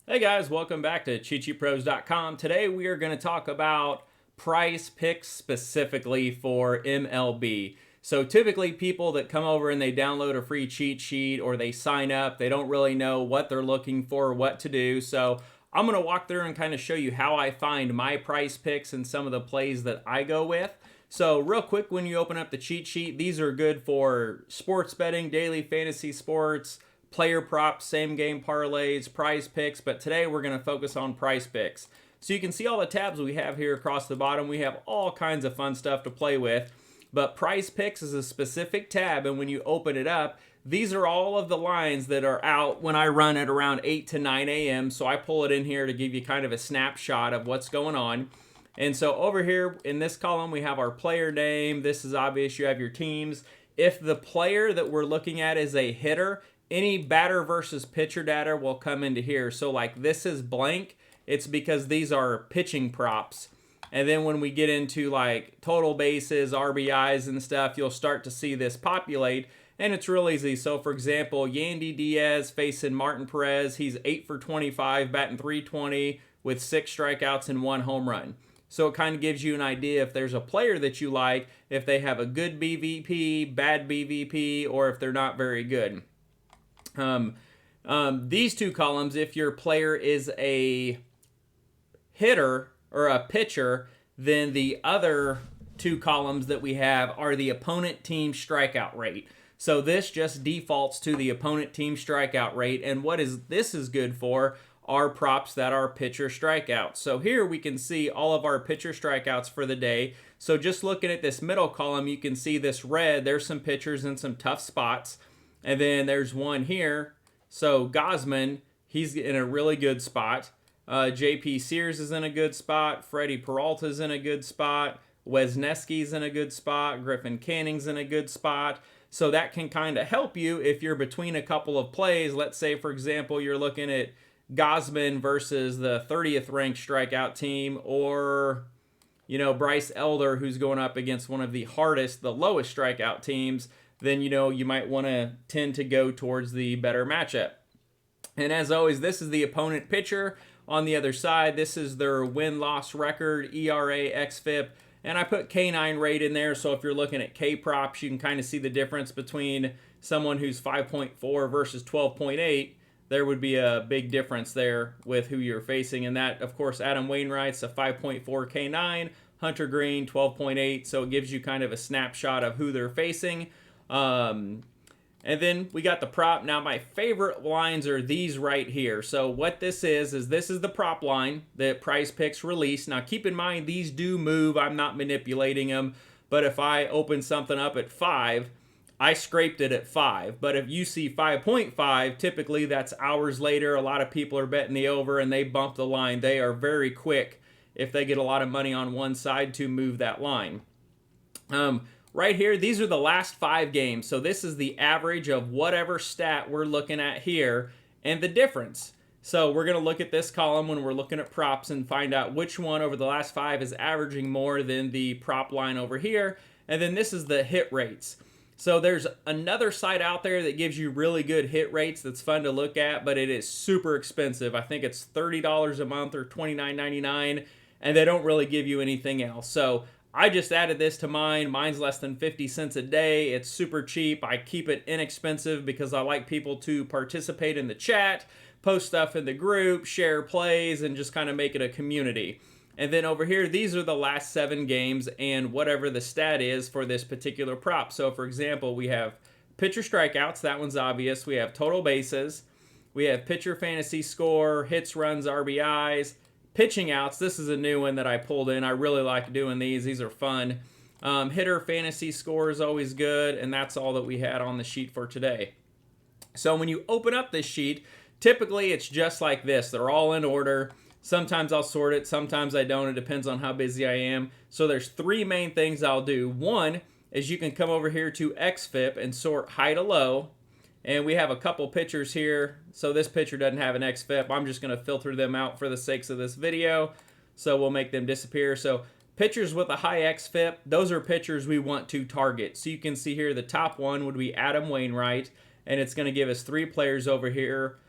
Hey guys, welcome back to CheatSheetPros.com. Today we are going to talk about prize picks specifically for MLB. So typically people that come over and they download a free cheat sheet or they sign up, they don't really know what they're looking for, what to do. So I'm going to walk through and kind of show you how I find my prize picks and some of the plays that I go with. So real quick, when you open up the cheat sheet, these are good for sports betting, daily fantasy sports, player props, same game parlays, prize picks, but today we're going to focus on prize picks. So you can see all the tabs we have here across the bottom. We have all kinds of fun stuff to play with, but prize picks is a specific tab, and when you open it up, these are all of the lines that are out when I run at around 8 to 9 a.m. So I pull it in here to give you kind of a snapshot of what's going on. And so over here in this column, we have our player name. This is obvious. You have your teams. If the player that we're looking at is a hitter, any batter versus pitcher data will come into here. So like this is blank. It's because these are pitching props. And then when we get into like total bases, RBIs and stuff, you'll start to see this populate. And it's real easy. So for example, Yandy Diaz facing Martin Perez. He's 8 for 25, batting .320 with 6 strikeouts and 1 home run. So it kind of gives you an idea if there's a player that you like, if they have a good BVP, bad BVP, or if they're not very good. These two columns, if your player is a hitter or a pitcher, then the other two columns that we have are the opponent team strikeout rate. So this just defaults to the opponent team strikeout rate, and this is good for are props that are pitcher strikeouts. So here we can see all of our pitcher strikeouts for the day. So just looking at this middle column, you can see this red. There's some pitchers in some tough spots. And then there's one here. So Gosman, he's in a really good spot. JP Sears is in a good spot. Freddie Peralta's in a good spot. Wesneski's in a good spot. Griffin Canning's in a good spot. So that can kind of help you if you're between a couple of plays. Let's say, for example, you're looking at Gosman versus the 30th ranked strikeout team, or Bryce Elder, who's going up against one of the lowest strikeout teams. Then you might want to tend to go towards the better matchup. And as always, this is the opponent pitcher. On the other side, this is their win-loss record, ERA, xFIP, and I put K9 rate in there, so if you're looking at K props, you can kind of see the difference between someone who's 5.4 versus 12.8. There would be a big difference there with who you're facing. And that, of course, Adam Wainwright's a 5.4 K9, Hunter Green 12.8, so it gives you kind of a snapshot of who they're facing. And then we got the prop. Now my favorite lines are these right here. So what this is this is the prop line that Prize Picks release. Now keep in mind, these do move. I'm not manipulating them. But if I open something up at 5, I scraped it at 5. But if you see 5.5, typically that's hours later. A lot of people are betting the over and they bump the line. They are very quick if they get a lot of money on one side to move that line. Right here, these are the last 5 games. So this is the average of whatever stat we're looking at here and the difference. So we're going to look at this column when we're looking at props and find out which one over the last 5 is averaging more than the prop line over here. And then this is the hit rates. So there's another site out there that gives you really good hit rates that's fun to look at, but it is super expensive. I think it's $30 a month or $29.99, and they don't really give you anything else. So I just added this to mine. Mine's less than 50 cents a day. It's super cheap. I keep it inexpensive because I like people to participate in the chat, post stuff in the group, share plays, and just kind of make it a community. And then over here, these are the last 7 games and whatever the stat is for this particular prop. So for example, we have pitcher strikeouts. That one's obvious. We have total bases. We have pitcher fantasy score, hits, runs, RBIs. Pitching outs, this is a new one that I pulled in. I really like doing these. These are fun. Hitter fantasy score is always good, and that's all that we had on the sheet for today. So when you open up this sheet, typically it's just like this. They're all in order. Sometimes I'll sort it, sometimes I don't. It depends on how busy I am. So there's 3 main things I'll do. One is you can come over here to xFIP and sort high to low. And we have a couple pitchers here. So this pitcher doesn't have an xFIP. I'm just going to filter them out for the sakes of this video. So we'll make them disappear. So pitchers with a high xFIP, those are pitchers we want to target. So you can see here the top one would be Adam Wainwright. And it's going to give us 3 players over here.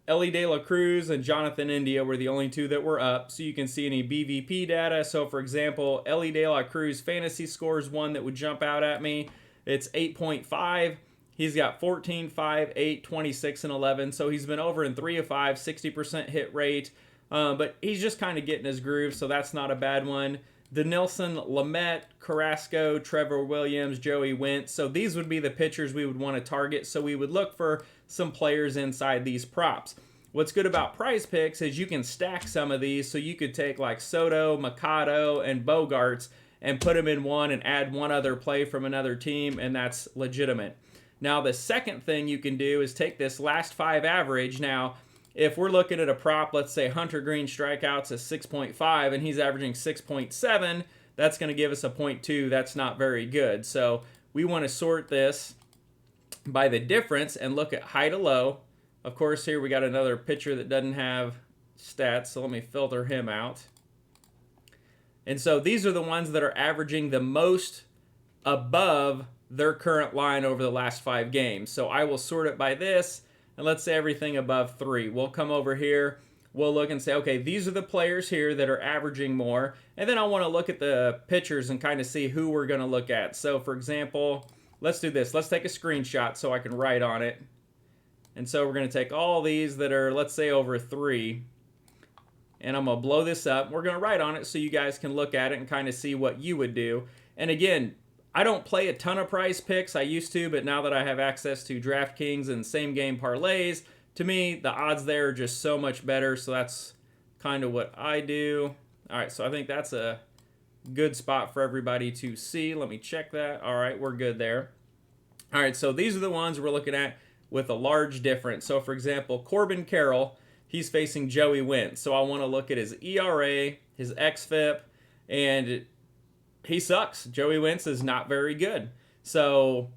Ellie De La Cruz and Jonathan India were the only two that were up. So you can see any BVP data. So for example, Ellie De La Cruz fantasy score is one that would jump out at me. It's 8.5. He's got 14, 5, 8, 26, and 11. So he's been over in 3 of 5, 60% hit rate. But he's just kind of getting his groove, so that's not a bad one. Denilson, Lamet, Carrasco, Trevor Williams, Joey Wentz. So these would be the pitchers we would want to target. So we would look for some players inside these props. What's good about Prize Picks is you can stack some of these. So you could take like Soto, Mikado, and Bogarts and put them in one and add one other play from another team, and that's legitimate. Now, the second thing you can do is take this last 5 average. Now, if we're looking at a prop, let's say Hunter Green strikeouts is 6.5 and he's averaging 6.7, that's going to give us a 0.2. That's not very good. So we want to sort this by the difference and look at high to low. Of course, here we got another pitcher that doesn't have stats, so let me filter him out. And so these are the ones that are averaging the most above their current line over the last 5 games. So I will sort it by this, and let's say everything above 3. We'll come over here, we'll look and say, okay, these are the players here that are averaging more, and then I want to look at the pitchers and kind of see who we're going to look at. So for example, let's do this. Let's take a screenshot so I can write on it. And so we're going to take all these that are, let's say, over 3, and I'm going to blow this up. We're going to write on it so you guys can look at it and kind of see what you would do. And again, I don't play a ton of Prize Picks. I used to, but now that I have access to DraftKings and same game parlays, to me, the odds there are just so much better. So that's kind of what I do. All right, so I think that's a good spot for everybody to see. Let me check that. All right, we're good there. All right, so these are the ones we're looking at with a large difference. So for example, Corbin Carroll, he's facing Joey Wentz. So I want to look at his ERA, his xFIP, and he sucks. Joey Wentz is not very good. So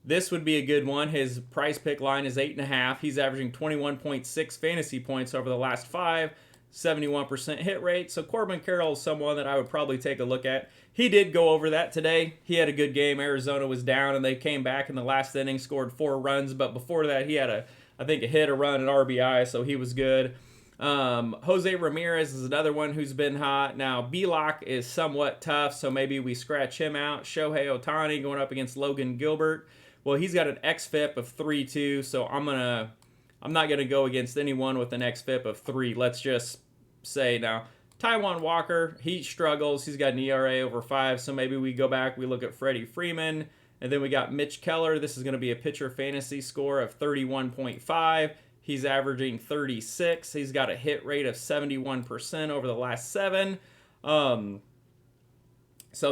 this would be a good one. His Prize Pick line is 8.5. He's averaging 21.6 fantasy points over the last 5, 71% hit rate. So Corbin Carroll is someone that I would probably take a look at. He did go over that today. He had a good game. Arizona was down, and they came back in the last inning, scored 4 runs. But before that, he had I think a hit, a run, an RBI, so he was good. Jose Ramirez is another one who's been hot. Now, B-Lock is somewhat tough, so maybe we scratch him out. Shohei Ohtani going up against Logan Gilbert. Well, he's got an xFIP of 3.2, so I'm not gonna go against anyone with an xFIP of 3. Let's just say now, Taijuan Walker, he struggles. He's got an ERA over 5, so maybe we go back, we look at Freddie Freeman, and then we got Mitch Keller. This is going to be a pitcher fantasy score of 31.5. He's averaging 36. He's got a hit rate of 71% over the last 7. So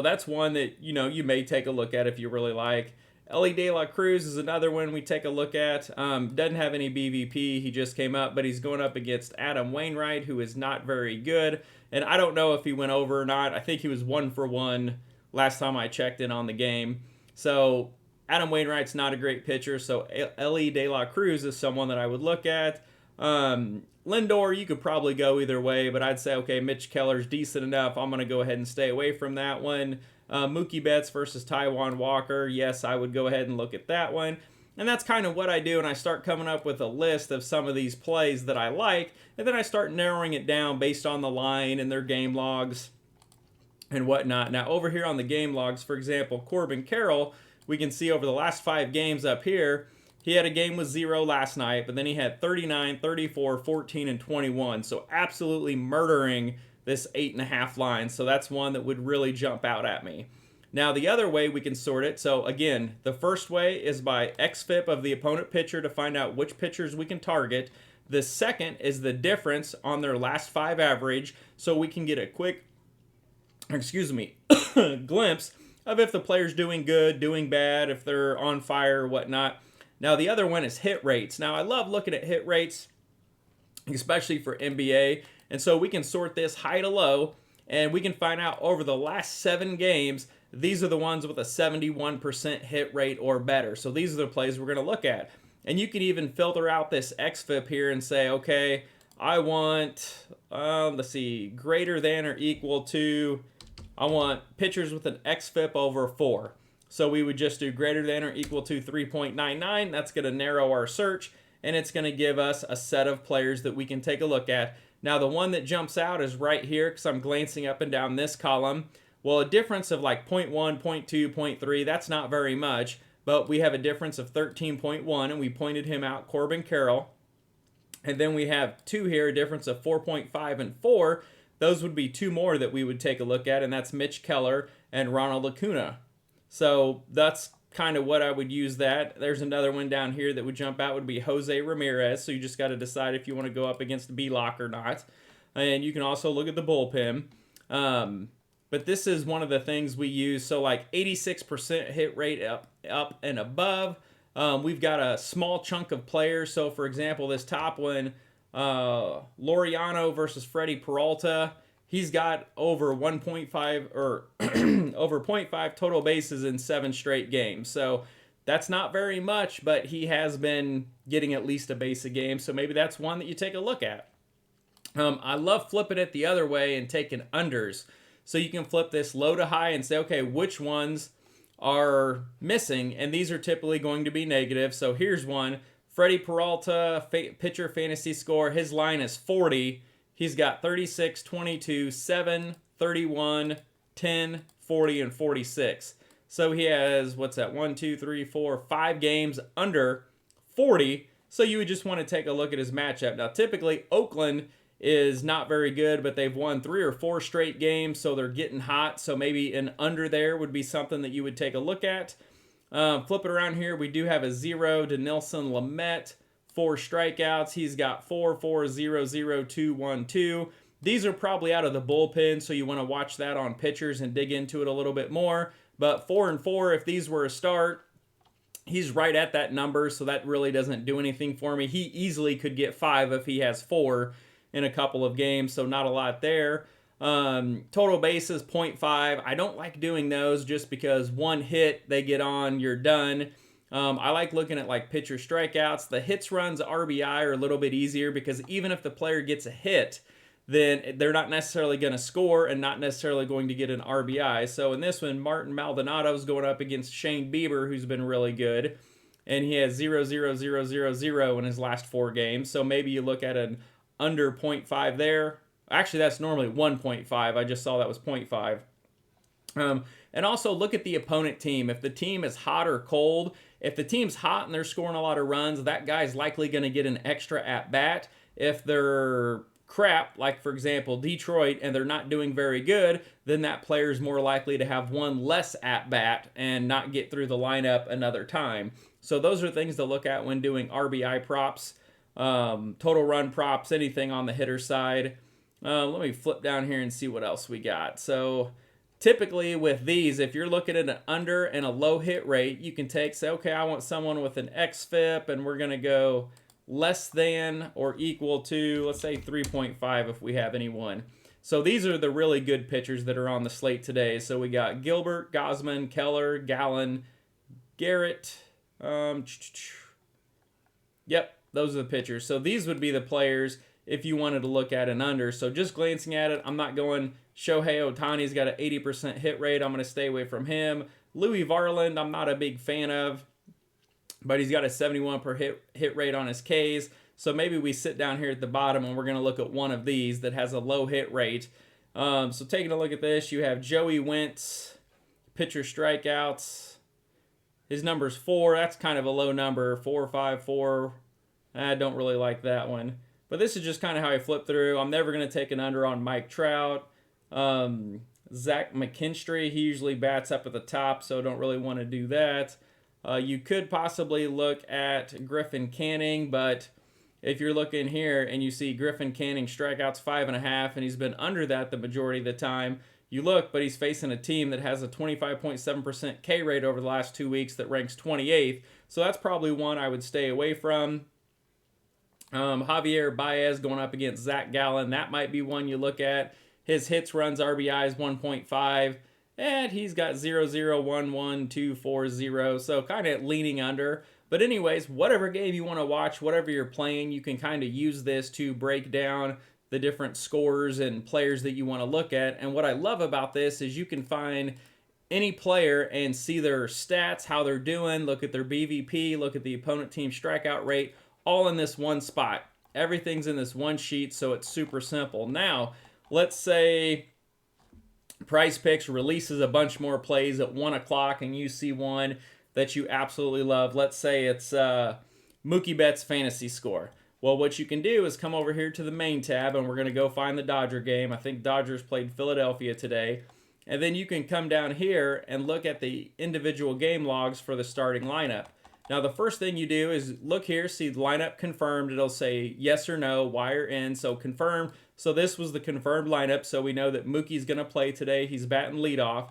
that's one that, you may take a look at if you really like. Ellie De La Cruz is another one we take a look at. Doesn't have any BVP. He just came up, but he's going up against Adam Wainwright, who is not very good. And I don't know if he went over or not. I think he was 1 for 1 last time I checked in on the game. So Adam Wainwright's not a great pitcher. So Ellie De La Cruz is someone that I would look at. Lindor, you could probably go either way, but I'd say, okay, Mitch Keller's decent enough. I'm going to go ahead and stay away from that one. Mookie Betts versus Taijuan Walker. Yes, I would go ahead and look at that one. And that's kind of what I do, and I start coming up with a list of some of these plays that I like, and then I start narrowing it down based on the line and their game logs and whatnot. Now, over here on the game logs, for example, Corbin Carroll, we can see over the last 5 games up here, he had a game with 0 last night, but then he had 39, 34, 14, and 21. So absolutely murdering this 8.5 line. So that's one that would really jump out at me. Now, the other way we can sort it, so again, the first way is by xFIP of the opponent pitcher to find out which pitchers we can target. The second is the difference on their last 5 average, so we can get a quick, glimpse of if the player's doing good, doing bad, if they're on fire or whatnot. Now, the other one is hit rates. Now, I love looking at hit rates, especially for NBA, and so we can sort this high to low, and we can find out over the last 7 games, these are the ones with a 71% hit rate or better. So these are the plays we're going to look at. And you can even filter out this xFIP here and say, okay, I want, greater than or equal to, I want pitchers with an xFIP over 4. So we would just do greater than or equal to 3.99. That's going to narrow our search. and it's going to give us a set of players that we can take a look at. Now, the one that jumps out is right here because I'm glancing up and down this column. Well, a difference of like 0.1, 0.2, 0.3, that's not very much, but we have a difference of 13.1, and we pointed him out, Corbin Carroll. And then we have 2 here, a difference of 4.5 and 4. Those would be 2 more that we would take a look at, and that's Mitch Keller and Ronald Acuna. So that's kind of what I would use that. There's another one down here that would jump out, would be Jose Ramirez. So you just got to decide if you want to go up against B-Lock or not. And you can also look at the bullpen. But this is one of the things we use. So like 86% hit rate up and above. We've got a small chunk of players. So for example, this top one, Laureano versus Freddie Peralta. He's got over 1.5 or over 0.5 total bases in 7 straight games. So that's not very much, but he has been getting at least a base a game. So maybe that's one that you take a look at. I love flipping it the other way and taking unders. So you can flip this low to high and say, okay, which ones are missing? And these are typically going to be negative. So here's one. Freddie Peralta, pitcher fantasy score. His line is 40. He's got 36, 22, 7, 31, 10, 40, and 46. So he has, what's that, 1, 2, 3, 4, 5 games under 40. So you would just want to take a look at his matchup. Now, typically, Oakland is not very good, but they've won 3 or 4 straight games, so they're getting hot. So maybe an under there would be something that you would take a look at. Flip it around here. We do have a 0 to Nelson Lamet. 4 strikeouts. He's got 4, 4, 0, 0, 2, 1, 2. These are probably out of the bullpen, so you want to watch that on pitchers and dig into it a little bit more. But 4 and 4, if these were a start, he's right at that number, so that really doesn't do anything for me. He easily could get 5 if he has 4 in a couple of games, so not a lot there. Total bases, 0.5. I don't like doing those just because one hit, they get on, you're done. I like looking at like pitcher strikeouts. The hits, runs, RBI are a little bit easier because even if the player gets a hit, then they're not necessarily going to score and not necessarily going to get an RBI. So in this one, Martin Maldonado's going up against Shane Bieber, who's been really good. And he has 0, 0, 0, 0, 0 in his last 4 games. So maybe you look at an under 0.5 there. Actually, that's normally 1.5. I just saw that was 0.5. And also look at the opponent team. If the team is hot or cold, if the team's hot and they're scoring a lot of runs, that guy's likely going to get an extra at-bat. If they're crap, like for example Detroit, and they're not doing very good, then that player's more likely to have one less at-bat and not get through the lineup another time. So those are things to look at when doing RBI props, total run props, anything on the hitter side. Let me flip down here and see what else we got. So typically with these, if you're looking at an under and a low hit rate, you can say, okay, I want someone with an XFIP, and we're going to go less than or equal to, let's say 3.5 if we have anyone. So these are the really good pitchers that are on the slate today. So we got Gilbert, Gausman, Keller, Gallen, Garrett. Yep, those are the pitchers. So these would be the players if you wanted to look at an under. So just glancing at it, I'm not going Shohei Ohtani's got an 80% hit rate. I'm going to stay away from him. Louis Varland, I'm not a big fan of, but he's got a 71 per hit rate on his Ks. So maybe we sit down here at the bottom and we're going to look at one of these that has a low hit rate. So taking a look at this, you have Joey Wentz, pitcher strikeouts. His number's 4. That's kind of a low number. 4, 5, 4. I don't really like that one. But this is just kind of how I flip through. I'm never going to take an under on Mike Trout. Zach McKinstry, he usually bats up at the top, so don't really want to do that. You could possibly look at Griffin Canning, but if you're looking here and you see Griffin Canning strikeouts 5.5, and he's been under that the majority of the time, you look, but he's facing a team that has a 25.7% K rate over the last 2 weeks that ranks 28th, so that's probably one I would stay away from. Javier Baez going up against Zach Gallen, that might be one you look at. His hits, runs, RBIs 1.5, and he's got 0, 0, 1, 1, 2, 4, 0, so kind of leaning under. But anyways, whatever game you want to watch, whatever you're playing, you can kind of use this to break down the different scores and players that you want to look at. And what I love about this is you can find any player and see their stats, how they're doing, look at their BVP, look at the opponent team strikeout rate, all in this one spot. Everything's in this one sheet, so it's super simple. Now, let's say Prize Picks releases a bunch more plays at 1 o'clock and you see one that you absolutely love. Let's say it's Mookie Betts Fantasy Score. Well, what you can do is come over here to the main tab, and we're going to go find the Dodger game. I think Dodgers played Philadelphia today. And then you can come down here and look at the individual game logs for the starting lineup. Now, the first thing you do is look here, see the lineup confirmed. It'll say yes or no, Y or N, so confirm. So this was the confirmed lineup, so we know that Mookie's going to play today. He's batting leadoff.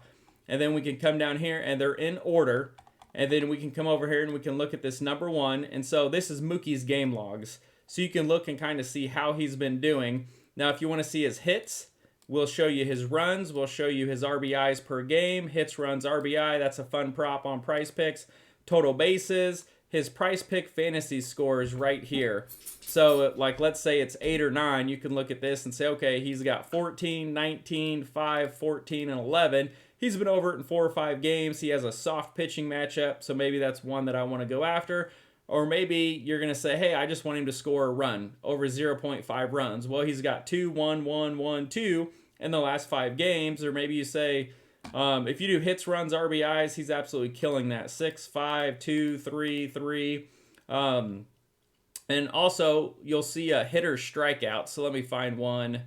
And then we can come down here, and they're in order. And then we can come over here, and we can look at this number 1. And so this is Mookie's game logs. So you can look and kind of see how he's been doing. Now, if you want to see his hits, we'll show you his runs. We'll show you his RBIs per game. Hits, runs, RBI. That's a fun prop on Prize Picks. Total bases. His Prize Pick fantasy score is right here. So, like, let's say it's 8 or 9. You can look at this and say, okay, he's got 14, 19, 5, 14, and 11. He's been over it in 4 or 5 games. He has a soft pitching matchup, so maybe that's one that I want to go after. Or maybe you're going to say, hey, I just want him to score a run over 0.5 runs. Well, he's got 2, 1, 1, 1, 2 in the last 5 games. Or maybe you say, if you do hits, runs, RBIs, he's absolutely killing that. 6, 5, 2, 3, 3. And also, you'll see a hitter strikeout. So let me find one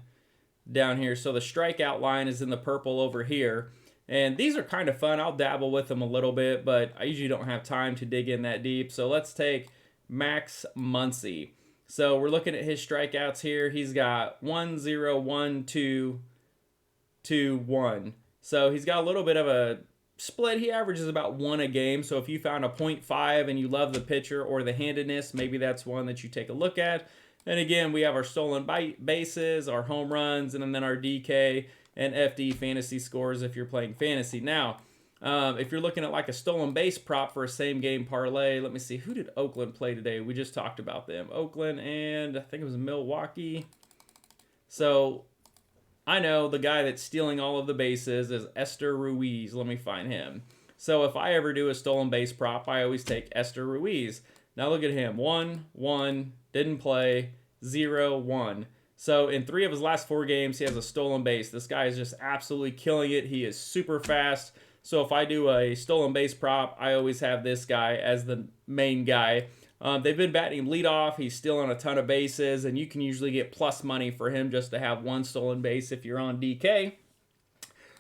down here. So the strikeout line is in the purple over here. And these are kind of fun. I'll dabble with them a little bit, but I usually don't have time to dig in that deep. So let's take Max Muncy. So we're looking at his strikeouts here. He's got 1, 0, 1, 2, 2, 1. So he's got a little bit of a split. He averages about 1 a game. So if you found a 0.5 and you love the pitcher or the handedness, maybe that's one that you take a look at. And again, we have our stolen bases, our home runs, and then our DK and FD fantasy scores if you're playing fantasy. Now, if you're looking at like a stolen base prop for a same game parlay, let me see. Who did Oakland play today? We just talked about them. Oakland and I think it was Milwaukee. So I know the guy that's stealing all of the bases is Esther Ruiz. Let me find him. So if I ever do a stolen base prop, I always take Esther Ruiz. Now look at him. 1, 1, didn't play, 0, 1. So in 3 of his last 4 games, he has a stolen base. This guy is just absolutely killing it. He is super fast. So if I do a stolen base prop, I always have this guy as the main guy. They've been batting him leadoff. He's stealing a ton of bases, and you can usually get plus money for him just to have 1 stolen base if you're on DK.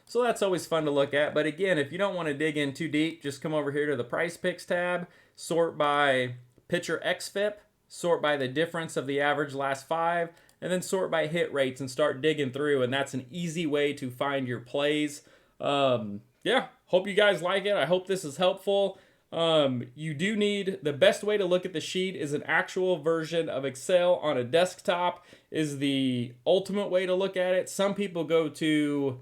So that's always fun to look at. But again, if you don't want to dig in too deep, just come over here to the Prize Picks tab, sort by pitcher XFIP, sort by the difference of the average last 5, and then sort by hit rates and start digging through. And that's an easy way to find your plays. Yeah, hope you guys like it. I hope this is helpful. You do need, the best way to look at the sheet is an actual version of Excel on a desktop is the ultimate way to look at it. Some people go to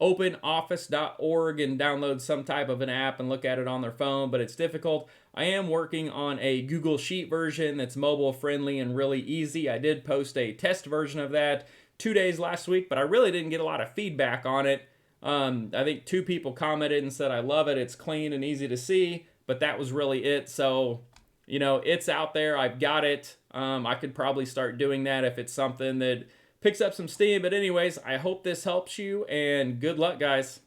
openoffice.org and download some type of an app and look at it on their phone, but it's difficult. I am working on a Google Sheet version that's mobile friendly and really easy. I did post a test version of that 2 days last week, but I really didn't get a lot of feedback on it. I think 2 people commented and said, I love it. It's clean and easy to see, but that was really it. So, you know, it's out there. I've got it. I could probably start doing that if it's something that picks up some steam. But anyways, I hope this helps you, and good luck, guys.